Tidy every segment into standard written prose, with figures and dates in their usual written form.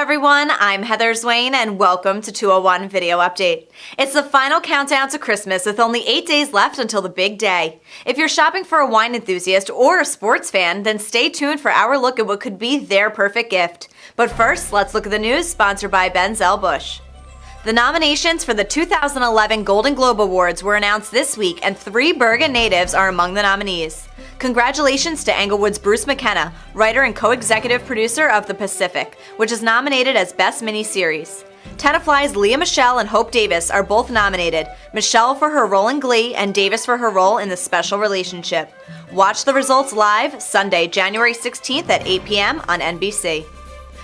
everyone, I'm Heather Swain and welcome to 201 Video Update. It's the final countdown to Christmas with only 8 days left until the big day. If you're shopping for a wine enthusiast or a sports fan, then stay tuned for our look at what could be their perfect gift. But first, let's look at the news sponsored by Benzel Busch. The nominations for the 2011 Golden Globe Awards were announced this week and 3 Bergen natives are among the nominees. Congratulations to Englewood's Bruce McKenna, writer and co-executive producer of The Pacific, which is nominated as Best Miniseries. Tenafly's Leah Michele and Hope Davis are both nominated, Michele for her role in Glee and Davis for her role in The Special Relationship. Watch the results live Sunday, January 16th at 8 p.m. on NBC.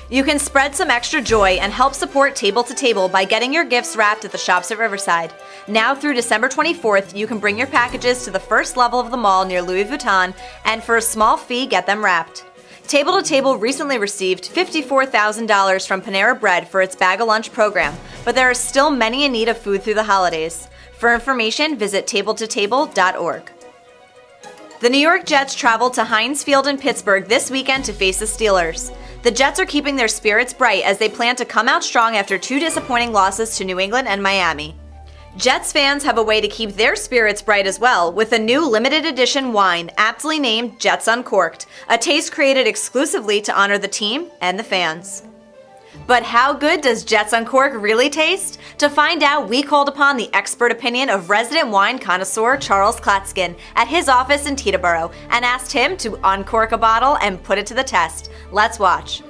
You can spread some extra joy and help support Table to Table by getting your gifts wrapped at the shops at Riverside. Now through December 24th, you can bring your packages to the first level of the mall near Louis Vuitton and for a small fee get them wrapped. Table to Table recently received $54,000 from Panera Bread for its Bag of Lunch program, but there are still many in need of food through the holidays. For information, visit tabletotable.org. The New York Jets traveled to Heinz Field in Pittsburgh this weekend to face the Steelers. The Jets are keeping their spirits bright as they plan to come out strong after 2 disappointing losses to New England and Miami. Jets fans have a way to keep their spirits bright as well with a new limited edition wine aptly named Jets Uncorked, a taste created exclusively to honor the team and the fans. But how good does Jets Uncorked really taste? To find out, we called upon the expert opinion of resident wine connoisseur Charles Klatskin at his office in Teterboro and asked him to uncork a bottle and put it to the test. Let's watch.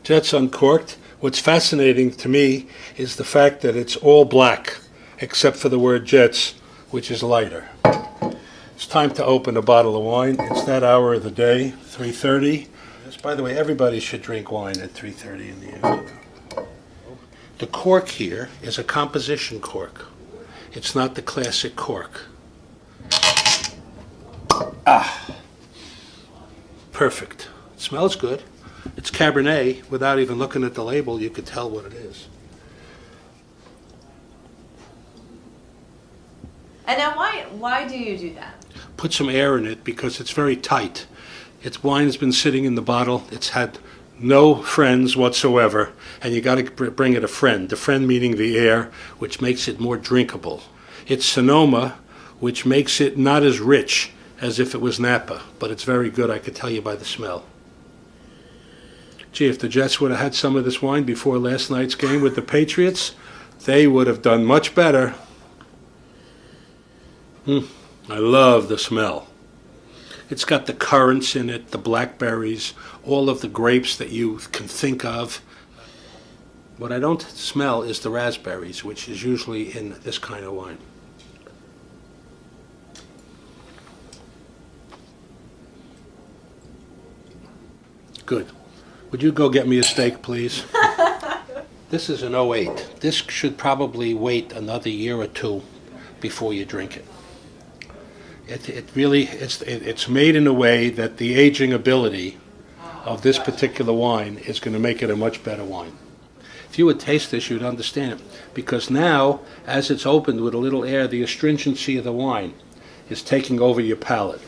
Jets Uncorked. What's fascinating to me is the fact that it's all black, except for the word Jets, which is lighter. It's time to open a bottle of wine. It's that hour of the day, 3:30. By the way, everybody should drink wine at 3:30 in the evening. The cork here is a composition cork. It's not the classic cork. Perfect. It smells good. It's Cabernet. Without even looking at the label, you could tell what it is. And now why do you do that? Put some air in it because it's very tight. Its wine has been sitting in the bottle. It's had no friends whatsoever, and you got to bring it a friend. The friend meaning the air, which makes it more drinkable. It's Sonoma, which makes it not as rich as if it was Napa, but it's very good, I could tell you by the smell. Gee, if the Jets would have had some of this wine before last night's game with the Patriots, they would have done much better. I love the smell. It's got the currants in it, the blackberries, all of the grapes that you can think of. What I don't smell is the raspberries, which is usually in this kind of wine. Good. Would you go get me a steak, please? This is an '08. This should probably wait another year or 2 before you drink it. It's made in a way that the aging ability of this particular wine is going to make it a much better wine. If you would taste this, you'd understand it. Because now, as it's opened with a little air, the astringency of the wine is taking over your palate.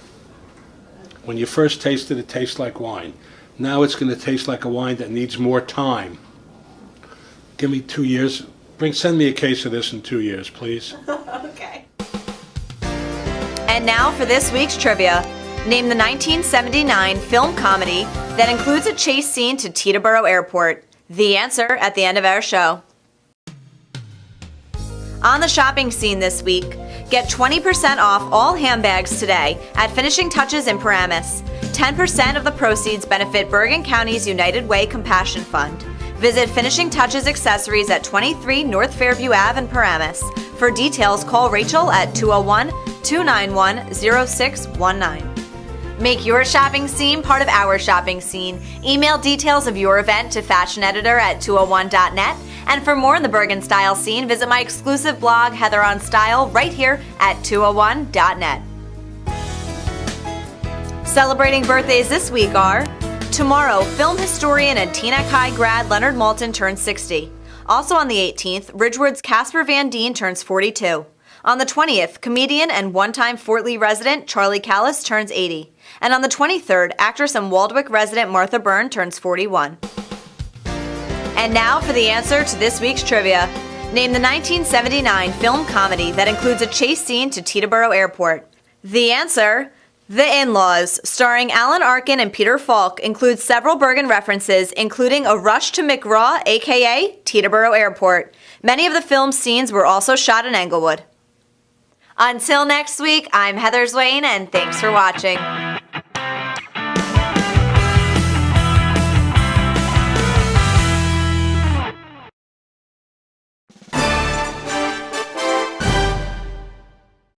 When you first taste it, it tastes like wine. Now it's going to taste like a wine that needs more time. Give me 2 years. Send me a case of this in 2 years, please. Okay. And now for this week's trivia. Name the 1979 film comedy that includes a chase scene to Teterboro Airport. The answer at the end of our show. On the shopping scene this week, get 20% off all handbags today at Finishing Touches in Paramus. 10% of the proceeds benefit Bergen County's United Way Compassion Fund. Visit Finishing Touches Accessories at 23 North Fairview Ave in Paramus. For details, call Rachel at 201-291-0619. Make your shopping scene part of our shopping scene. Email details of your event to fashioneditor@201.net. And for more on the Bergen style scene, visit my exclusive blog, Heather on Style, right here at 201.net. Celebrating birthdays this week are: tomorrow, film historian and Teaneck High grad Leonard Maltin turns 60. Also on the 18th, Ridgewood's Casper Van Dien turns 42. On the 20th, comedian and one-time Fort Lee resident Charlie Callis turns 80. And on the 23rd, actress and Waldwick resident Martha Byrne turns 41. And now for the answer to this week's trivia. Name the 1979 film comedy that includes a chase scene to Teterboro Airport. The answer: The In-Laws, starring Alan Arkin and Peter Falk, includes several Bergen references, including a rush to McGraw, aka Teterboro Airport. Many of the film's scenes were also shot in Englewood. Until next week, I'm Heather Swain, and thanks for watching.